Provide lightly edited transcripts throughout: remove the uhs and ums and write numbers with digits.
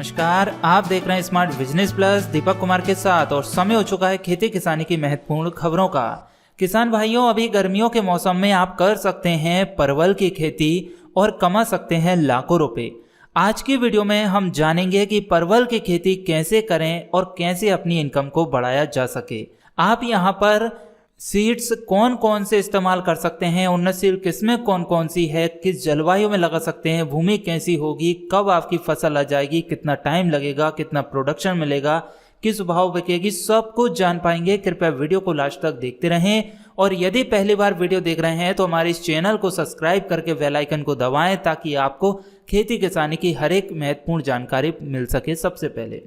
नमस्कार, आप देख रहे हैं smart business plus Deepak Kumar के साथ और समय हो चुका है खेती किसानी की महत्वपूर्ण खबरों का। किसान भाइयों, अभी गर्मियों के मौसम में आप कर सकते हैं परवल की खेती और कमा सकते हैं लाखों रुपए। आज की वीडियो में हम जानेंगे कि परवल की खेती कैसे करें और कैसे अपनी इनकम को बढ़ाया जा सके। आप यहाँ पर सीड्स कौन कौन से इस्तेमाल कर सकते हैं, उन्नतशील किस्में कौन कौन सी है, किस जलवायु में लगा सकते हैं, भूमि कैसी होगी, कब आपकी फसल आ जाएगी, कितना टाइम लगेगा, कितना प्रोडक्शन मिलेगा, किस भाव बिकेगी, सब कुछ जान पाएंगे। कृपया वीडियो को लास्ट तक देखते रहें और यदि पहली बार वीडियो देख रहे हैं तो हमारे इस चैनल को सब्सक्राइब करके बेल आइकन को दबाएं ताकि आपको खेती किसानी की हर एक महत्वपूर्ण जानकारी मिल सके सबसे पहले।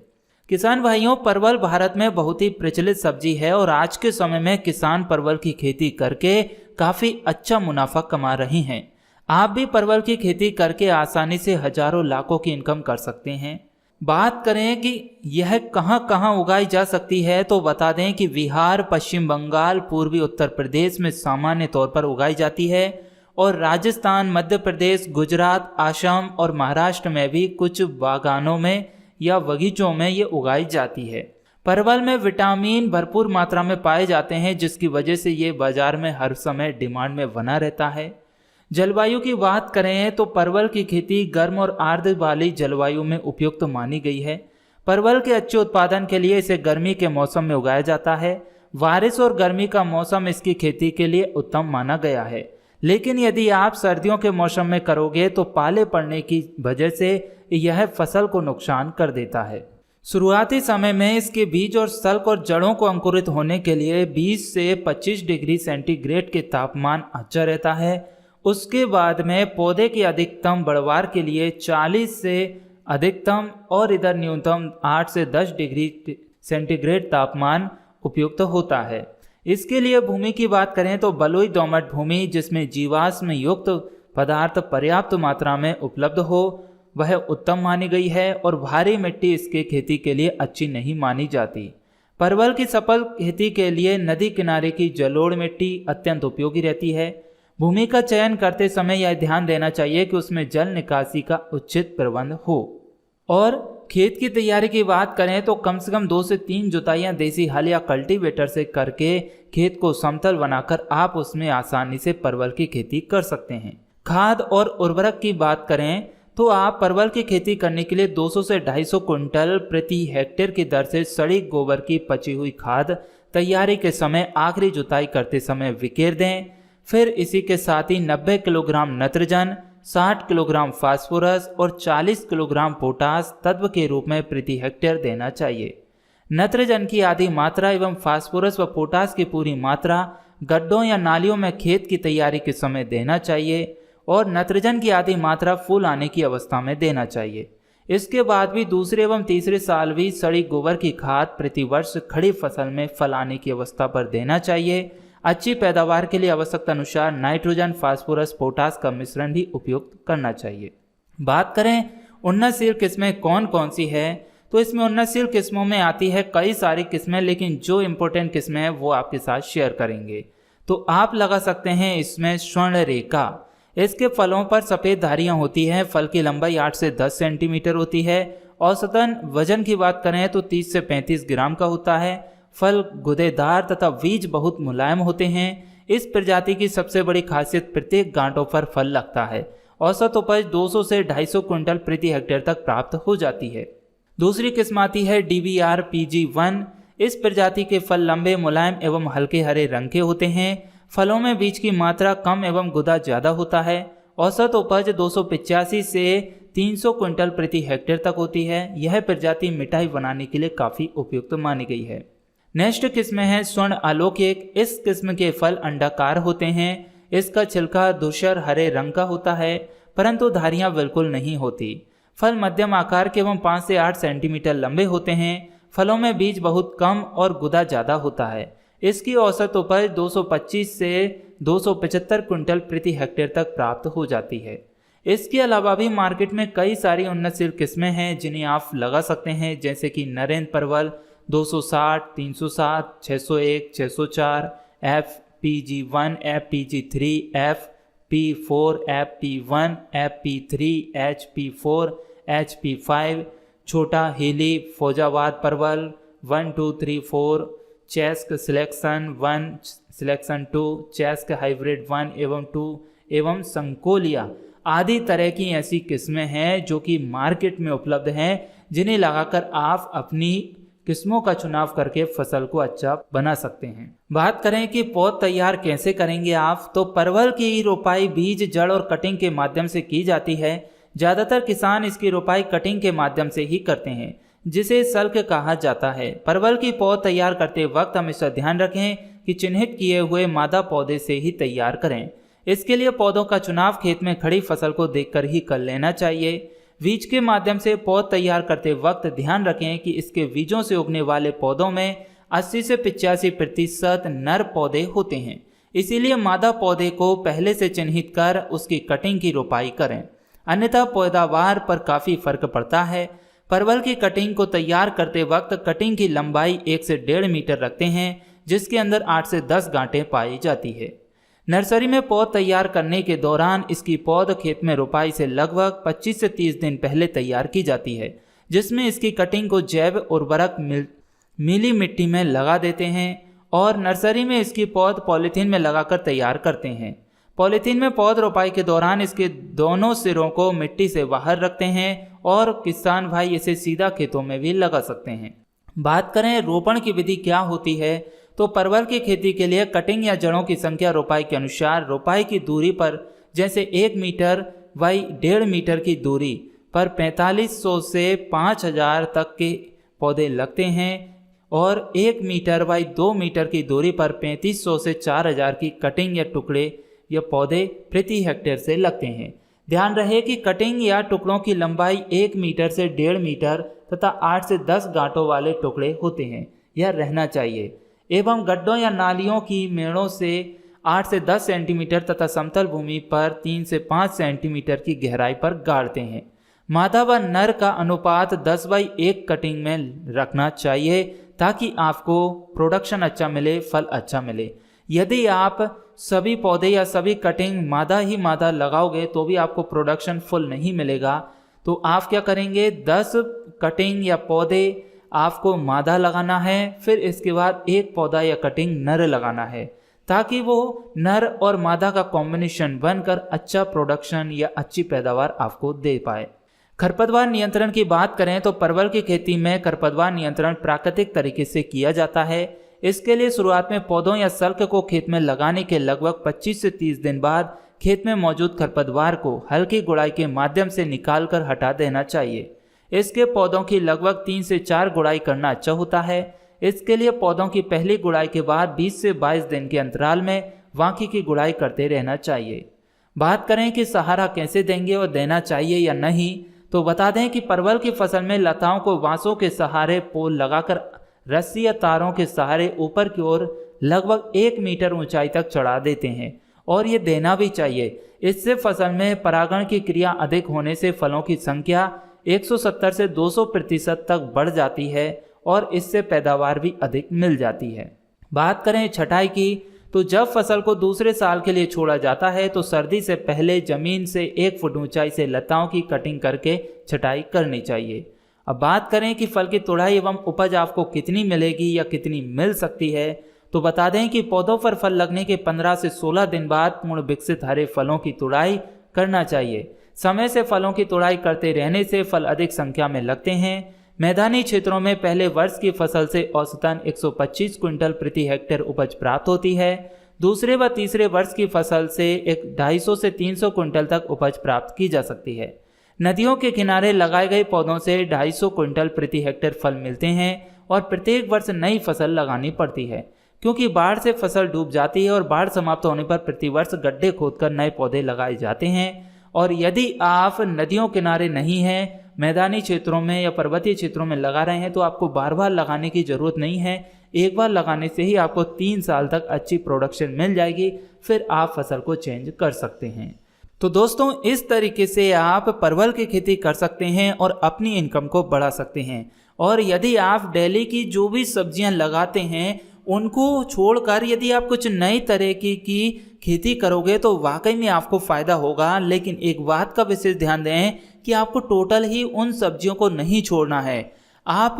किसान भाइयों, परवल भारत में बहुत ही प्रचलित सब्जी है और आज के समय में किसान परवल की खेती करके काफी अच्छा मुनाफा कमा रहे हैं। आप भी परवल की खेती करके आसानी से हजारों लाखों की इनकम कर सकते हैं। बात करें कि यह कहां कहां उगाई जा सकती है तो बता दें कि बिहार, पश्चिम बंगाल, पूर्वी उत्तर प्रदेश में सामान्य तौर पर उगाई जाती है और राजस्थान, मध्य प्रदेश, गुजरात, असम और महाराष्ट्र में भी कुछ बागानों में या बगीचों में ये उगाई जाती है। परवल में विटामिन भरपूर मात्रा में पाए जाते हैं जिसकी वजह से ये बाजार में हर समय डिमांड में बना रहता है। जलवायु की बात करें तो परवल की खेती गर्म और आर्द्र वाली जलवायु में उपयुक्त मानी गई है। परवल के अच्छे उत्पादन के लिए इसे गर्मी के मौसम में उगाया जाता है। बारिश और गर्मी का मौसम इसकी खेती के लिए उत्तम माना गया है, लेकिन यदि आप सर्दियों के मौसम में करोगे तो पाले पड़ने की वजह से यह फसल को नुकसान कर देता है। शुरुआती समय में इसके बीज और सल्क और जड़ों को अंकुरित होने के लिए 20 से 25 डिग्री सेंटीग्रेड के तापमान अच्छा रहता है। उसके बाद में पौधे की अधिकतम बढ़वार के लिए 40 से अधिकतम और इधर न्यूनतम 8 से 10 डिग्री सेंटीग्रेड तापमान उपयुक्त होता है। इसके लिए भूमि की बात करें तो बलुई दोमट भूमि जिसमें जीवाश्म युक्त पदार्थ पर्याप्त मात्रा में उपलब्ध हो वह उत्तम मानी गई है और भारी मिट्टी इसके खेती के लिए अच्छी नहीं मानी जाती। परवल की सफल खेती के लिए नदी किनारे की जलोढ़ मिट्टी अत्यंत उपयोगी रहती है। भूमि का चयन करते समय यह ध्यान देना चाहिए कि उसमें जल निकासी का उचित प्रबंध हो। और खेत की तैयारी की बात करें तो कम से कम 2 से 3 जुताइयां देसी हल या कल्टीवेटर से करके खेत को समतल बनाकर आप उसमें आसानी से परवल की खेती कर सकते हैं। खाद और उर्वरक की बात करें तो आप परवल की खेती करने के लिए 200 से 250 क्विंटल प्रति हेक्टेयर की दर से सड़ी गोबर की पची हुई खाद तैयारी के समय आखिरी जुताई करते समय बिखेर दें। फिर इसी के साथ ही 90 किलोग्राम नत्रजन, 60 किलोग्राम फास्फोरस और 40 किलोग्राम पोटास तत्व के रूप में प्रति हेक्टेयर देना चाहिए। नत्रजन की आधी मात्रा एवं फास्फोरस व पोटास की पूरी मात्रा गड्ढों या नालियों में खेत की तैयारी के समय देना चाहिए और नत्रजन की आधी मात्रा फूल आने की अवस्था में देना चाहिए। इसके बाद भी दूसरे एवं तीसरे साल भी सड़ी गोबर की खाद प्रति वर्ष खड़ी फसल में फल आने की अवस्था पर देना चाहिए। अच्छी पैदावार के लिए आवश्यकता अनुसार नाइट्रोजन, फास्फोरस, पोटास का मिश्रण भी उपयुक्त करना चाहिए। बात करें उन्नतशील किस्में कौन कौन सी है तो इसमें उन्नतशील किस्मों में आती है कई सारी किस्में, लेकिन जो इम्पोर्टेंट किस्में हैं वो आपके साथ शेयर करेंगे। तो आप लगा सकते हैं इसमें स्वर्ण रेखा। इसके फलों पर सफ़ेद धारियां होती हैं। फल की लंबाई 8 से 10 सेंटीमीटर होती है। औसतन वजन की बात करें तो 30 से 35 ग्राम का होता है। फल गुदेदार तथा बीज बहुत मुलायम होते हैं। इस प्रजाति की सबसे बड़ी खासियत प्रत्येक गांठों पर फल लगता है। औसत उपज 200 से 250 क्विंटल प्रति हेक्टेयर तक प्राप्त हो जाती है। दूसरी किस्म आती है DVR PG1। इस प्रजाति के फल लंबे, मुलायम एवं हल्के हरे रंग के होते हैं। फलों में बीज की मात्रा कम एवं गुदा ज़्यादा होता है। औसत उपज 285 से 300 क्विंटल प्रति हेक्टेयर तक होती है। यह प्रजाति मिठाई बनाने के लिए काफ़ी उपयुक्त मानी गई है। नेक्स्ट किस्म है स्वर्ण अलौकिक। इस किस्म के फल अंडाकार होते हैं। इसका छिलका धूसर हरे रंग का होता है परंतु धारियां बिल्कुल नहीं होती। फल मध्यम आकार के एवं 5 से 8 सेंटीमीटर लंबे होते हैं। फलों में बीज बहुत कम और गुदा ज़्यादा होता है। इसकी औसत उपज 225 से 275 क्विंटल प्रति हेक्टेयर तक प्राप्त हो जाती है। इसके अलावा भी मार्केट में कई सारी उन्नतशील किस्में हैं जिन्हें आप लगा सकते हैं, जैसे कि नरेंद्र परवल 260, 307, 601, 604, FPG1, FPG3, FP4, FP1, FP3, HP4, HP5, छोटा हीली फौजाबाद परवल 1 2 3 4, चेस्क सिलेक्शन 1, सिलेक्शन 2, चेस्क हाइब्रिड 1 एवं 2 एवं संकोलिया आदि तरह की ऐसी किस्में हैं जो कि मार्केट में उपलब्ध हैं, जिन्हें लगाकर आप अपनी किस्मों का चुनाव करके फसल को अच्छा बना सकते हैं। बात करें कि पौध तैयार कैसे करेंगे आप, तो परवल की रोपाई बीज, जड़ और कटिंग के माध्यम से की जाती है। ज़्यादातर किसान इसकी रोपाई कटिंग के माध्यम से ही करते हैं, जिसे सल्क कहा जाता है। परवल की पौध तैयार करते वक्त हमेशा ध्यान रखें कि चिन्हित किए हुए मादा पौधे से ही तैयार करें। इसके लिए पौधों का चुनाव खेत में खड़ी फसल को देखकर ही कर लेना चाहिए। बीज के माध्यम से पौध तैयार करते वक्त ध्यान रखें कि इसके बीजों से उगने वाले पौधों में 80 से 85% नर पौधे होते हैं, इसीलिए मादा पौधे को पहले से चिन्हित कर उसकी कटिंग की रोपाई करें, अन्यथा पैदावार पर काफ़ी फर्क पड़ता है। परवल की कटिंग को तैयार करते वक्त कटिंग की लंबाई 1 से 1.5 मीटर रखते हैं, जिसके अंदर 8 से 10 गांठें पाई जाती है। नर्सरी में पौध तैयार करने के दौरान इसकी पौध खेत में रोपाई से लगभग 25 से 30 दिन पहले तैयार की जाती है, जिसमें इसकी कटिंग को जैव उर्वरक मिली मिट्टी में लगा देते हैं और नर्सरी में इसकी पौध पॉलीथीन में लगाकर तैयार करते हैं। पॉलीथीन में पौध रोपाई के दौरान इसके दोनों सिरों को मिट्टी से बाहर रखते हैं और किसान भाई इसे सीधा खेतों में भी लगा सकते हैं। बात करें रोपण की विधि क्या होती है, तो परवल की खेती के लिए कटिंग या जड़ों की संख्या रोपाई के अनुसार रोपाई की दूरी पर, जैसे 1 मीटर बाई 1.5 मीटर की दूरी पर 4500 से 5000 तक के पौधे लगते हैं और 1 मीटर बाई 2 मीटर की दूरी पर 3500 से 4000 की कटिंग या टुकड़े या पौधे प्रति हेक्टेयर से लगते हैं। ध्यान रहे कि कटिंग या टुकड़ों की लंबाई 1 मीटर से 1.5 मीटर तथा 8 से 10 गांठों वाले टुकड़े होते हैं, यह रहना चाहिए, एवं गड्ढों या नालियों की मेड़ों से 8 से 10 सेंटीमीटर तथा समतल भूमि पर 3 से 5 सेंटीमीटर की गहराई पर गाड़ते हैं। मादा व नर का अनुपात 10/1 कटिंग में रखना चाहिए ताकि आपको प्रोडक्शन अच्छा मिले, फल अच्छा मिले। यदि आप सभी पौधे या सभी कटिंग मादा ही मादा लगाओगे तो भी आपको प्रोडक्शन फुल नहीं मिलेगा। तो आप क्या करेंगे, 10 कटिंग या पौधे आपको मादा लगाना है, फिर इसके बाद एक पौधा या कटिंग नर लगाना है, ताकि वो नर और मादा का कॉम्बिनेशन बनकर अच्छा प्रोडक्शन या अच्छी पैदावार आपको दे पाए। खरपतवार नियंत्रण की बात करें तो परवल की खेती में खरपतवार नियंत्रण प्राकृतिक तरीके से किया जाता है। इसके लिए शुरुआत में पौधों या सल्क को खेत में लगाने के लगभग 25 से 30 दिन बाद खेत में मौजूद खरपतवार को हल्की गुड़ाई के माध्यम से निकालकर हटा देना चाहिए। इसके पौधों की लगभग 3 से 4 गुड़ाई करना अच्छा होता है। इसके लिए पौधों की पहली गुड़ाई के बाद 20 से 22 दिन के अंतराल में बाकी की गुड़ाई करते रहना चाहिए। बात करें कि सहारा कैसे देंगे और देना चाहिए या नहीं, तो बता दें कि परवल की फसल में लताओं को बांसों के सहारे पोल लगाकर रस्सी या तारों के सहारे ऊपर की ओर लगभग 1 मीटर ऊंचाई तक चढ़ा देते हैं और ये देना भी चाहिए। इससे फसल में परागण की क्रिया अधिक होने से फलों की संख्या 170 से 200% तक बढ़ जाती है और इससे पैदावार भी अधिक मिल जाती है। बात करें छटाई की, तो जब फसल को दूसरे साल के लिए छोड़ा जाता है तो सर्दी से पहले जमीन से 1 फुट ऊंचाई से लताओं की कटिंग करके छटाई करनी चाहिए। अब बात करें कि फल की तुड़ाई एवं उपज आपको कितनी मिलेगी या कितनी मिल सकती है, तो बता दें कि पौधों पर फल लगने के 15 से 16 दिन बाद पूर्ण विकसित हरे फलों की तुड़ाई करना चाहिए। समय से फलों की तुड़ाई करते रहने से फल अधिक संख्या में लगते हैं। मैदानी क्षेत्रों में पहले वर्ष की फसल से औसतन 125 क्विंटल प्रति हेक्टेयर उपज प्राप्त होती है। दूसरे व तीसरे वर्ष की फसल से 250 से 300 क्विंटल तक उपज प्राप्त की जा सकती है। नदियों के किनारे लगाए गए पौधों से 250 क्विंटल प्रति हेक्टेयर फल मिलते हैं और प्रत्येक वर्ष नई फसल लगानी पड़ती है, क्योंकि बाढ़ से फसल डूब जाती है और बाढ़ समाप्त होने पर प्रतिवर्ष गड्ढे खोदकर नए पौधे लगाए जाते हैं। और यदि आप नदियों किनारे नहीं हैं, मैदानी क्षेत्रों में या पर्वतीय क्षेत्रों में लगा रहे हैं, तो आपको बार बार लगाने की ज़रूरत नहीं है। एक बार लगाने से ही आपको 3 साल तक अच्छी प्रोडक्शन मिल जाएगी, फिर आप फसल को चेंज कर सकते हैं। तो दोस्तों, इस तरीके से आप परवल की खेती कर सकते हैं और अपनी इनकम को बढ़ा सकते हैं। और यदि आप डेली की जो भी सब्जियां लगाते हैं उनको छोड़कर यदि आप कुछ नई तरीके की खेती करोगे तो वाकई में आपको फायदा होगा। लेकिन एक बात का विशेष ध्यान दें कि आपको टोटल ही उन सब्जियों को नहीं छोड़ना है। आप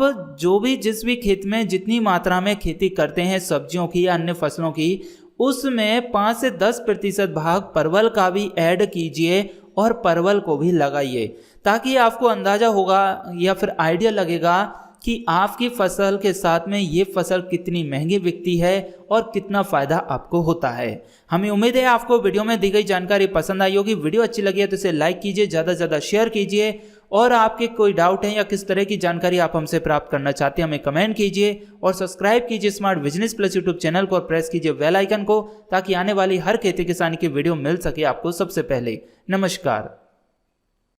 जिस भी खेत में जितनी मात्रा में खेती करते हैं सब्जियों की या अन्य फसलों की, उसमें 5 से 10% भाग परवल का भी ऐड कीजिए और परवल को भी लगाइए, ताकि आपको अंदाजा होगा या फिर आइडिया लगेगा कि आपकी फसल के साथ में ये फसल कितनी महंगी बिकती है और कितना फायदा आपको होता है। हमें उम्मीद है आपको वीडियो में दी गई जानकारी पसंद आई होगी। वीडियो अच्छी लगी है तो इसे लाइक कीजिए, ज़्यादा से ज़्यादा शेयर कीजिए, और आपके कोई डाउट है या किस तरह की जानकारी आप हमसे प्राप्त करना चाहते हैं हमें कमेंट कीजिए, और सब्सक्राइब कीजिए smart business plus YouTube channel को और प्रेस कीजिए बेल आइकन को, ताकि आने वाली हर खेती किसानी की वीडियो मिल सके आपको सबसे पहले। नमस्कार।